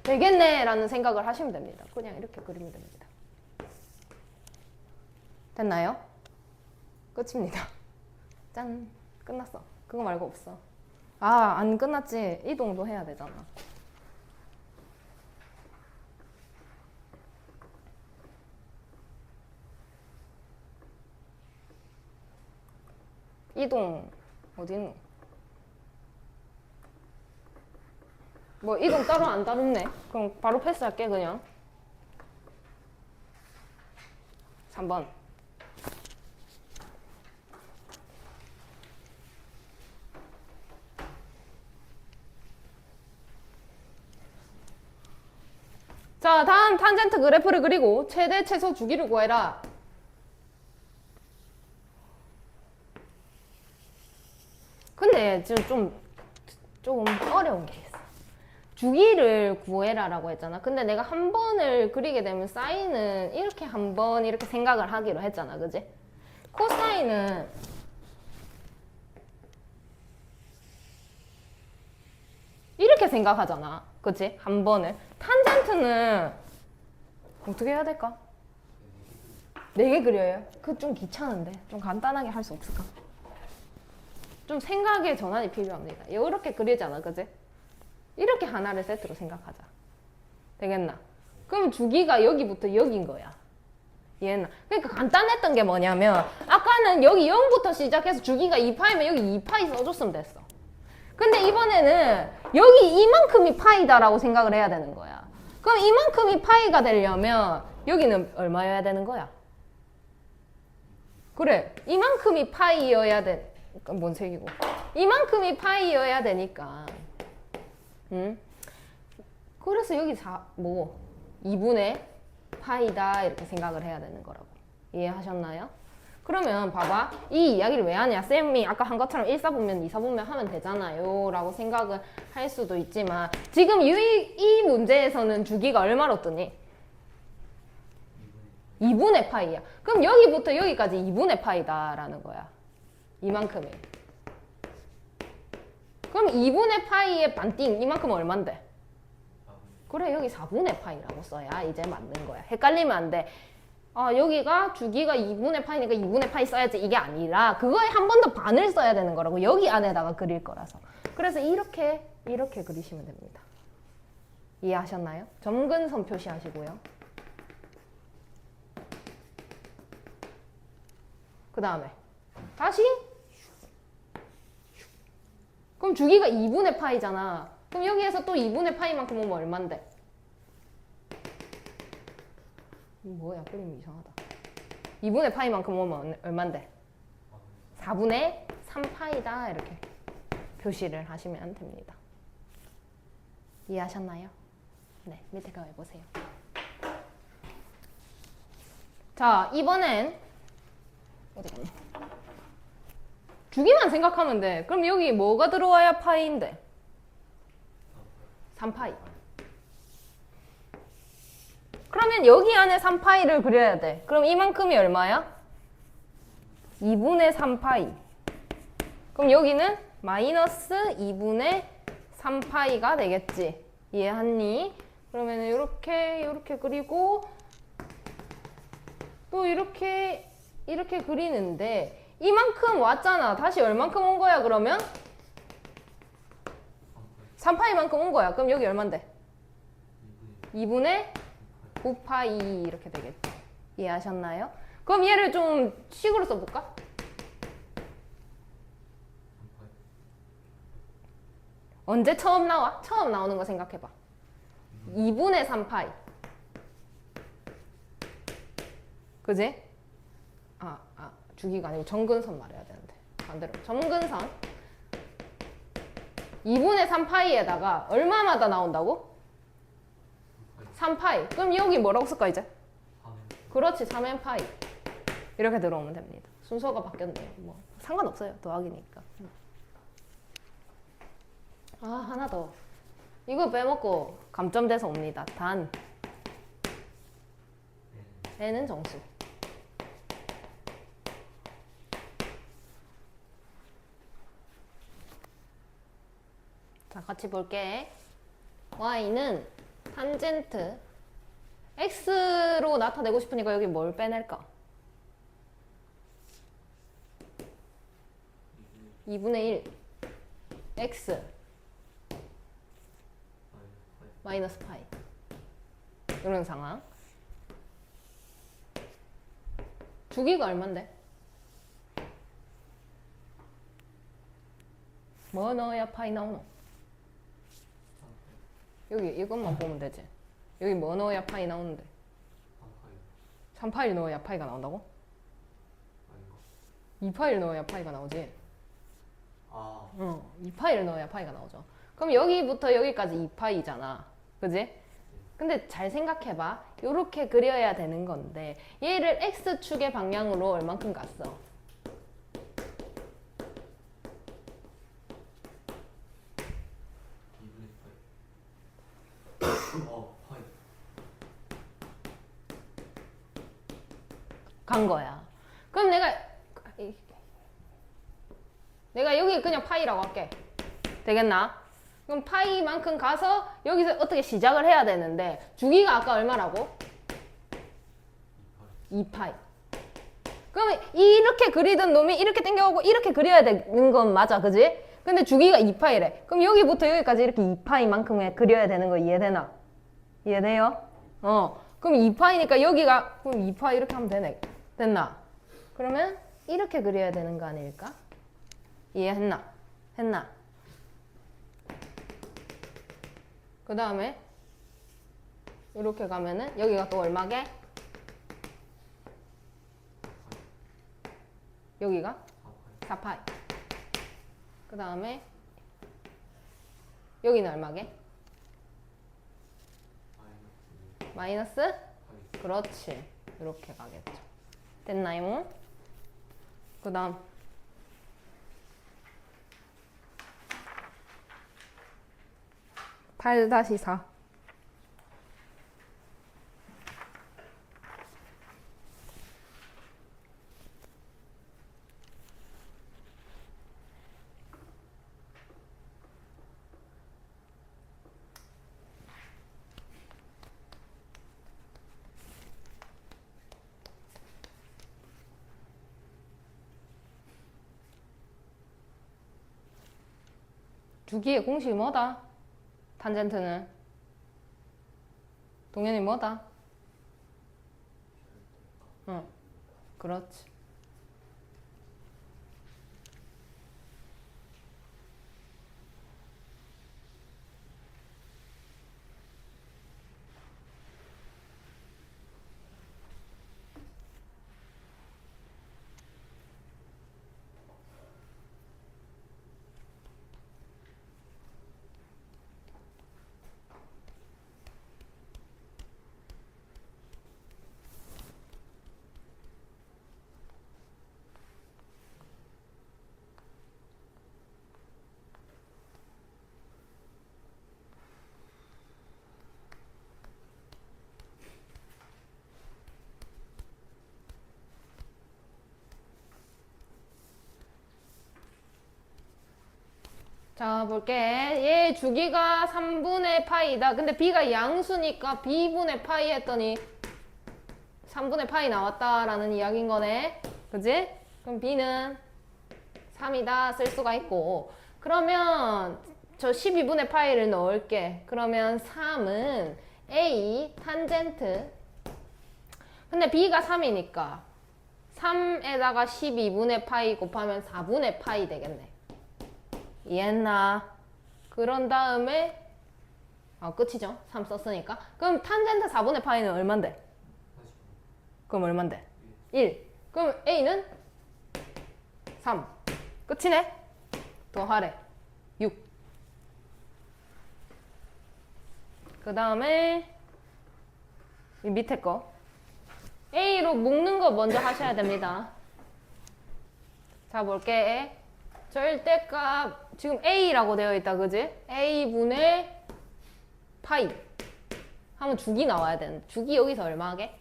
되겠네 라는 생각을 하시면 됩니다. 그냥 이렇게 그리면 됩니다. 됐나요? 끝입니다. 짠, 끝났어. 그거 말고 없어. 아, 안 끝났지. 이동도 해야 되잖아. 이동 어디 있노? 뭐 이동 따로 안 다뤘네. 그럼 바로 패스할게 그냥. 3번. 자, 다음 탄젠트 그래프를 그리고 최대 최소 주기를 구해라. 근데 지금 조금 어려운 게 있어. 주기를 구해라라고 했잖아. 근데 내가 한 번을 그리게 되면 사인은 이렇게 한 번 이렇게 생각을 하기로 했잖아. 그지? 코사인은 이렇게 생각하잖아. 그치? 한 번을. 탄젠트는 어떻게 해야 될까? 4개 그려요? 그거 좀 귀찮은데. 좀 간단하게 할 수 없을까? 좀 생각의 전환이 필요합니다. 이렇게 그리잖아. 그치? 이렇게 하나를 세트로 생각하자. 되겠나? 그럼 주기가 여기부터 여긴 거야. 이해했나? 그러니까 간단했던 게 뭐냐면 아까는 여기 0부터 시작해서 주기가 2파이면 여기 2파이 써줬으면 됐어. 근데 이번에는 여기 이만큼이 파이다라고 생각을 해야 되는 거야. 그럼 이만큼이 파이가 되려면 여기는 얼마여야 되는 거야? 그래, 이만큼이 파이여야 돼. 뭔 색이고? 이만큼이 파이여야 되니까. 그래서 여기 2분의 파이다 이렇게 생각을 해야 되는 거라고. 이해하셨나요? 그러면 봐봐. 이 이야기를 왜 하냐. 쌤이 아까 한 것처럼 1사분면 2사분면 하면 되잖아요 라고 생각을 할 수도 있지만 지금 이 문제에서는 주기가 얼마로 뜨니? 2분의 파이야. 그럼 여기부터 여기까지 2분의 파이다 라는 거야. 이만큼이. 그럼 2분의 파이의 반띵 이만큼은 얼만데? 그래, 여기 4분의 파이라고 써야 이제 맞는 거야. 헷갈리면 안 돼. 여기가 주기가 2분의 파이니까 2분의 파이 써야지 이게 아니라 그거에 한 번 더 반을 써야 되는 거라고. 여기 안에다가 그릴 거라서. 그래서 이렇게 그리시면 됩니다. 이해하셨나요? 점근선 표시하시고요. 그 다음에 다시 그럼 주기가 2분의 파이잖아. 그럼 여기에서 또 2분의 파이만큼 오면 얼만데? 뭐야, 그림이 이상하다. 2분의 파이만큼 오면 얼만데? 4분의 3파이다 이렇게 표시를 하시면 됩니다. 이해하셨나요? 네, 밑에 거 해보세요. 자, 이번엔 어디 갔냐? 주기만 생각하면 돼. 그럼 여기 뭐가 들어와야 파이인데? 3파이. 그러면 여기 안에 3파이를 그려야 돼. 그럼 이만큼이 얼마야? 2분의 3파이. 그럼 여기는 마이너스 2분의 3파이가 되겠지. 이해했니? 그러면 이렇게 그리고 또 이렇게 그리는데 이만큼 왔잖아. 다시 얼만큼 온 거야 그러면? 3파이만큼 온 거야. 그럼 여기 얼만데? 2분의 9파이 이렇게 되겠지. 이해하셨나요? 그럼 얘를 좀 식으로 써볼까? 언제 처음 나와? 처음 나오는 거 생각해봐. 2분의 3파이. 그지? 주기가 아니고 점근선 말해야 되는데. 반대로. 점근선. 2분의 3파이에다가 얼마마다 나온다고? 3파이. 그럼 여기 뭐라고 쓸까 이제? 3n 그렇지 3n파이. 이렇게 들어오면 됩니다. 순서가 바뀌었네요. 뭐 상관없어요. 더하기니까. 아 하나 더. 이거 빼먹고 감점돼서 옵니다. 단 n은 정수. 자 같이 볼게. y는 탄젠트 x로 나타내고 싶으니까 여기 뭘 빼낼까? 2분의 1 x 마이너스 파이 이런 상황. 주기가 얼만데? 뭐 넣어야 파이 나오노? 여기 이것만 보면 되지. 여기 뭐 넣어야 파이 나오는데? 3파일 넣어야 파이가 나온다고? 2파일 넣어야 파이가 나오지. 아 2파이를 넣어야 파이가 나오죠. 그럼 여기부터 여기까지 2파이잖아. 그지? 근데 잘 생각해봐. 이렇게 그려야 되는 건데 얘를 x축의 방향으로 얼만큼 갔어? 2분의 파이 파이 간 거야. 그럼 내가 여기 그냥 파이라고 할게. 되겠나? 그럼 파이만큼 가서 여기서 어떻게 시작을 해야 되는데 주기가 아까 얼마라고? 2파이. 그럼 이렇게 그리던 놈이 이렇게 당겨오고 이렇게 그려야 되는 건 맞아. 그지? 근데 주기가 2파이래. 그럼 여기부터 여기까지 이렇게 2파이만큼에 그려야 되는 거 이해되나? 이해돼요? 그럼 2파이니까 여기가 그럼 2파이 이렇게 하면 되네. 됐나? 그러면 이렇게 그려야 되는 거 아닐까? 이해했나? 했나? 그 다음에 이렇게 가면은 여기가 또 얼마게? 여기가 4파이. 그 다음에 여기는 얼마게? 마이너스? 그렇지. 이렇게 가겠죠. 됐나요? 그 다음 8-4 주기의 공식이 뭐다? 탄젠트는 동현이 뭐다? 응, 그렇지. 자, 볼게. 얘 주기가 3분의 파이다. 근데 b가 양수니까 b분의 파이 했더니 3분의 파이 나왔다라는 이야기인 거네. 그지? 그럼 b는 3이다 쓸 수가 있고. 그러면 저 12분의 파이를 넣을게. 그러면 3은 a 탄젠트. 근데 b가 3이니까 3에다가 12분의 파이 곱하면 4분의 파이 되겠네. 이해했나? 그런 다음에 끝이죠. 3 썼으니까. 그럼 탄젠트 4분의 파이는 얼만데? 그럼 얼만데? 1. 그럼 a는 3. 끝이네? 더하래. 6. 그 다음에 이 밑에 거. A로 묶는 거 먼저 하셔야 됩니다. 자, 볼게. 절대값, 지금 A라고 되어 있다, 그지? A분의 파이. 하면 주기 나와야 되는데. 주기 여기서 얼마게?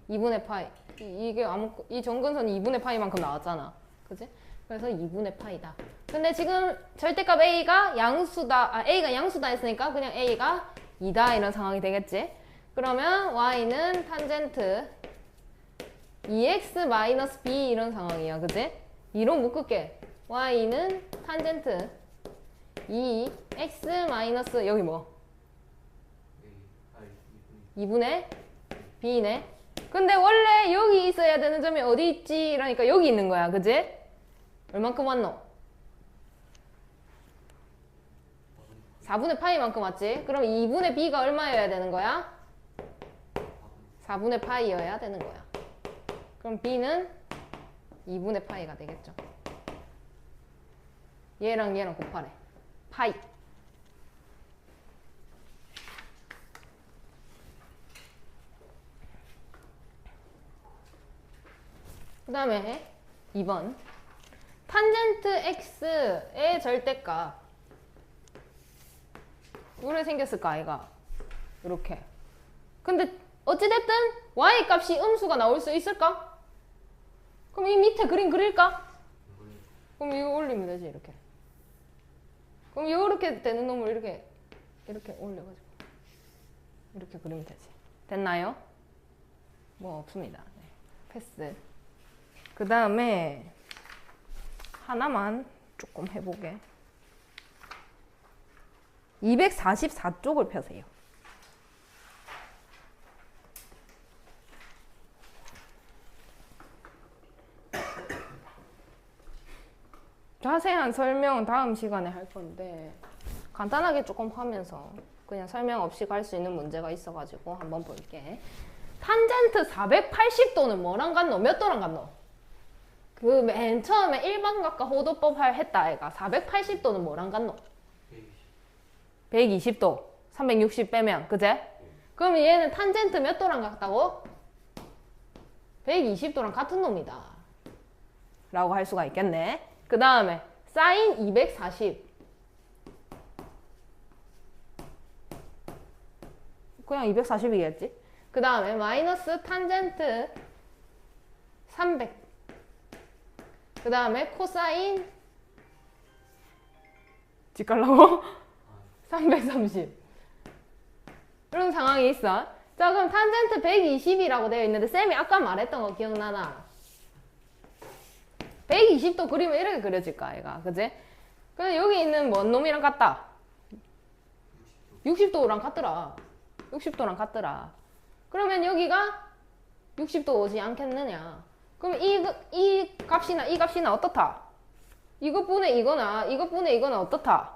2분의 파이. 이게 이 정근선이 2분의 파이만큼 나왔잖아. 그지? 그래서 2분의 파이다. 근데 지금 절대값 A가 양수다. A가 양수다 했으니까 그냥 A가 2다 이런 상황이 되겠지? 그러면 Y는 탄젠트 2x-b 이런 상황이야. 그지? 2로 묶을게. Y는 탄젠트 2x- 여기 뭐? 2분의 b네. 근데 원래 여기 있어야 되는 점이 어디 있지? 이러니까 여기 있는 거야. 그지? 얼만큼 왔노? 4분의 파이만큼 왔지? 그럼 2분의 b가 얼마여야 되는 거야? 4분의 파이여야 되는 거야. 그럼 b는 2분의 파이가 되겠죠. 얘랑 얘랑 곱하래. 파이. 그 다음에 2번. 탄젠트 x의 절대값. 이렇게 생겼을까, 아이가? 이렇게. 근데 어찌됐든 y 값이 음수가 나올 수 있을까? 그럼 이 밑에 그림 그릴까? 그럼 이거 올리면 되지, 이렇게. 그럼 이렇게 되는 놈을 이렇게 올려가지고 이렇게 그리면 되지. 됐나요? 뭐 없습니다. 네. 패스. 그 다음에 하나만 조금 해보게. 244쪽을 펴세요. 자세한 설명은 다음 시간에 할 건데 간단하게 조금 하면서 그냥 설명 없이 갈 수 있는 문제가 있어가지고 한번 볼게. 탄젠트 480도는 뭐랑 같노? 몇 도랑 같노? 그 맨 처음에 일반각과 호도법 했다 아이가. 480도는 뭐랑 같노? 120도. 360 빼면 그제? 그럼 얘는 탄젠트 몇 도랑 같다고? 120도랑 같은 놈이다 라고 할 수가 있겠네. 그 다음에 사인 240. 그냥 240이겠지? 그 다음에 마이너스 탄젠트 300. 그 다음에 코사인 찍갈라고? 330. 이런 상황이 있어. 자, 그럼 탄젠트 120이라고 되어 있는데 쌤이 아까 말했던 거 기억나나? 120도 그리면 이렇게 그려질까, 아이가. 그지? 근데 여기 있는 뭔 놈이랑 같다? 60도랑 같더라. 60도랑 같더라. 그러면 여기가 60도 오지 않겠느냐? 그럼 이 값이나 어떻다? 이것분의 이거는 어떻다?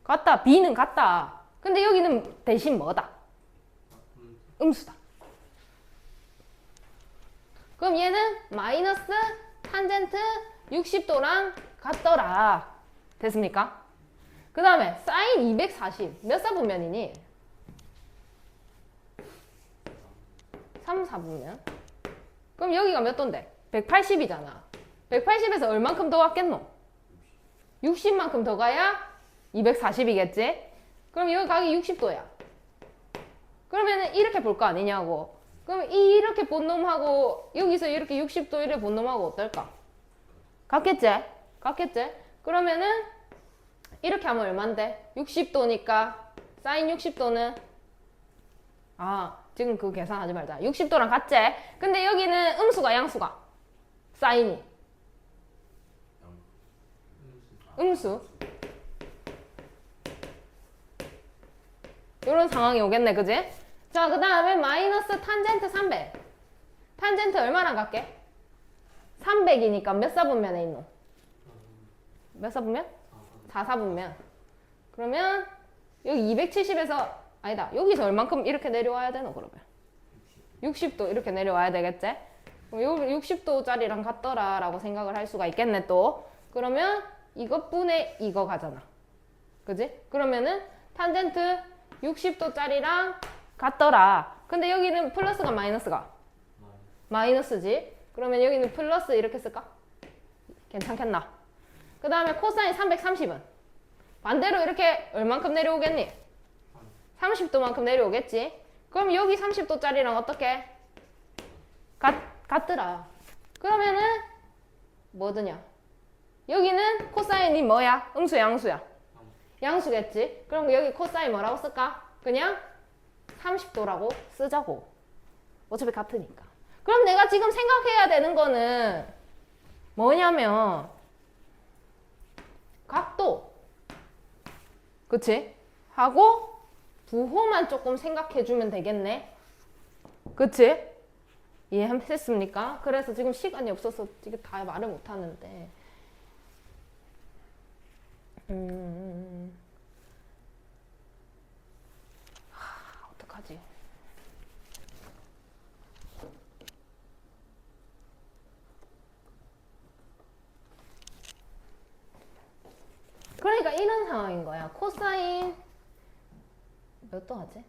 같다. b는 같다. 근데 여기는 대신 뭐다? 음수다. 그럼 얘는 마이너스 탄젠트 60도랑 같더라. 됐습니까? 그 다음에 사인 240. 몇 사분면이니? 3, 4분면. 그럼 여기가 몇 도인데? 180이잖아. 180에서 얼만큼 더 갔겠노? 60만큼 더 가야 240이겠지? 그럼 여기 각이 60도야. 그러면은 이렇게 볼 거 아니냐고. 그럼 이렇게 본 놈하고 여기서 이렇게 60도 이렇게 본 놈하고 어떨까? 같겠지? 같겠지? 그러면은 이렇게 하면 얼만데? 60도니까 사인 60도는 지금 그 계산하지 말자. 60도랑 같지? 근데 여기는 음수가 양수가? 사인이 음수. 이런 상황이 오겠네, 그지? 자, 그 다음에 마이너스 탄젠트 300. 탄젠트 얼마나 갈게? 300이니까 몇 사분면에 있노? 몇 사분면? 4사분면. 그러면 여기 270에서 아니다. 여기서 얼만큼 이렇게 내려와야 되노, 그러면? 60도 이렇게 내려와야 되겠지? 그럼 여기 60도짜리랑 같더라 라고 생각을 할 수가 있겠네, 또. 그러면 이것분의 이거 가잖아. 그지? 그러면은 탄젠트 60도짜리랑 같더라. 근데 여기는 플러스가 마이너스가? 마이너스지. 그러면 여기는 플러스 이렇게 쓸까? 괜찮겠나? 그 다음에 코사인 330은 반대로 이렇게 얼만큼 내려오겠니? 30도만큼 내려오겠지. 그럼 여기 30도짜리랑 어떻게? 같더라. 그러면은 뭐드냐? 여기는 코사인이 뭐야? 음수 양수야? 양수겠지. 그럼 여기 코사인 뭐라고 쓸까? 그냥 30도라고 쓰자고. 어차피 같으니까. 그럼 내가 지금 생각해야 되는 거는 뭐냐면 각도, 그치? 하고 부호만 조금 생각해주면 되겠네. 그치? 이해했습니까? 그래서 지금 시간이 없어서 이게 다 말을 못하는데 어떡하지? 그러니까 이런 상황인 거야. 코사인 몇 도 하지?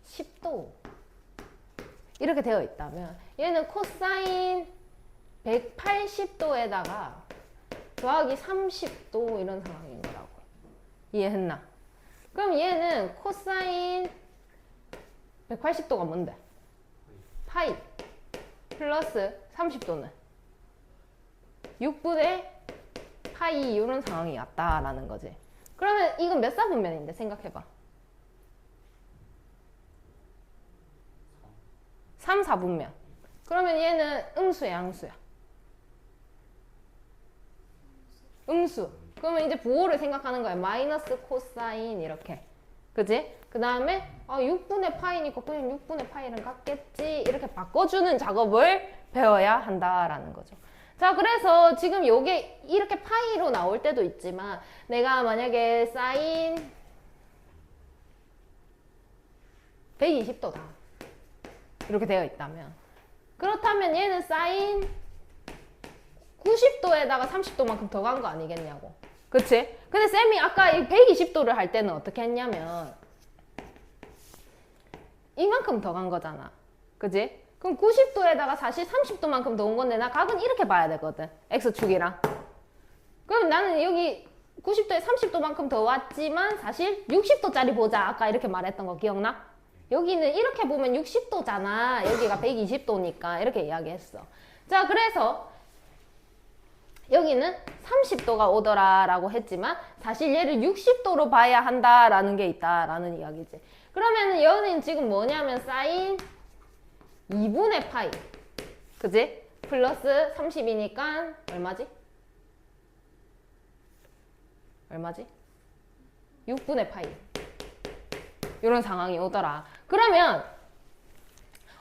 210도 이렇게 되어 있다면 얘는 코사인 180도에다가 더하기 30도 이런 상황인 거라고. 이해했나? 그럼 얘는 코사인 180도가 뭔데? 파이 플러스 30도는 6분의 파이 이런 상황이 왔다라는 거지. 그러면 이건 몇 사분면인데 생각해봐. 3, 4분면. 그러면 얘는 음수야 양수야? 음수. 그러면 이제 부호를 생각하는 거야. 마이너스 코사인 이렇게. 그지? 그 다음에 6분의 파이니까 그냥 6분의 파이랑 같겠지. 이렇게 바꿔주는 작업을 배워야 한다라는 거죠. 자, 그래서 지금 요게 이렇게 파이로 나올 때도 있지만 내가 만약에 사인 120도다 이렇게 되어 있다면 그렇다면 얘는 사인 90도에다가 30도만큼 더 간 거 아니겠냐고. 그치? 근데 쌤이 아까 이 120도를 할 때는 어떻게 했냐면 이만큼 더 간 거잖아. 그치? 그럼 90도에다가 사실 30도만큼 더 온 건데 나 각은 이렇게 봐야 되거든. X축이랑. 그럼 나는 여기 90도에 30도만큼 더 왔지만 사실 60도짜리 보자. 아까 이렇게 말했던 거 기억나? 여기는 이렇게 보면 60도잖아. 여기가 120도니까 이렇게 이야기했어. 자, 그래서 여기는 30도가 오더라 라고 했지만 사실 얘를 60도로 봐야 한다라는 게 있다라는 이야기지. 그러면은 여기는 지금 뭐냐면 사인 2분의 파이. 그지? 플러스 30이니까 얼마지? 얼마지? 6분의 파이. 이런 상황이 오더라. 그러면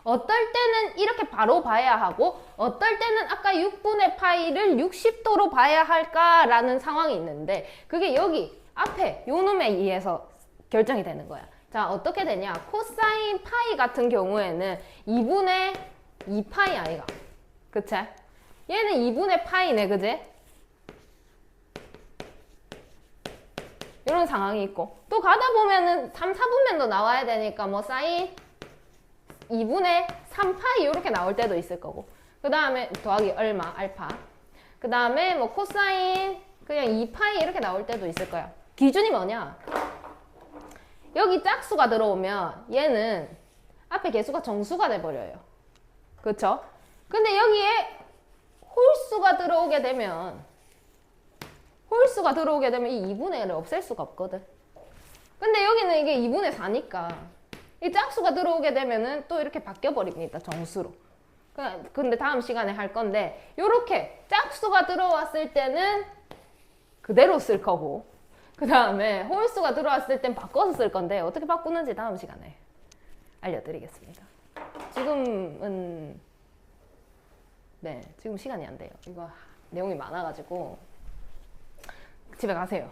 어떨 때는 이렇게 바로 봐야 하고 어떨 때는 아까 6분의 파이를 60도로 봐야 할까라는 상황이 있는데 그게 여기 앞에 요 놈에 의해서 결정이 되는 거야. 자, 어떻게 되냐? 코사인 파이 같은 경우에는 2분의 2파이 아이가. 그치? 얘는 2분의 파이네, 그지? 이런 상황이 있고 또 가다 보면은 3, 4분면도 나와야 되니까 뭐 사인 2분의 3파이 이렇게 나올 때도 있을 거고 그 다음에 더하기 얼마? 알파. 그 다음에 뭐 코사인 그냥 2파이 이렇게 나올 때도 있을 거야. 기준이 뭐냐? 여기 짝수가 들어오면 얘는 앞에 개수가 정수가 돼버려요. 그쵸? 근데 여기에 홀수가 들어오게 되면 이 2분의 1을 없앨 수가 없거든. 근데 여기는 이게 2분의 4니까 이 짝수가 들어오게 되면은 또 이렇게 바뀌어버립니다. 정수로. 근데 다음 시간에 할 건데 요렇게 짝수가 들어왔을 때는 그대로 쓸 거고 그 다음에 홀수가 들어왔을 땐 바꿔서 쓸 건데 어떻게 바꾸는지 다음 시간에 알려드리겠습니다. 지금은 지금 시간이 안 돼요. 이거 내용이 많아가지고 집에 가세요.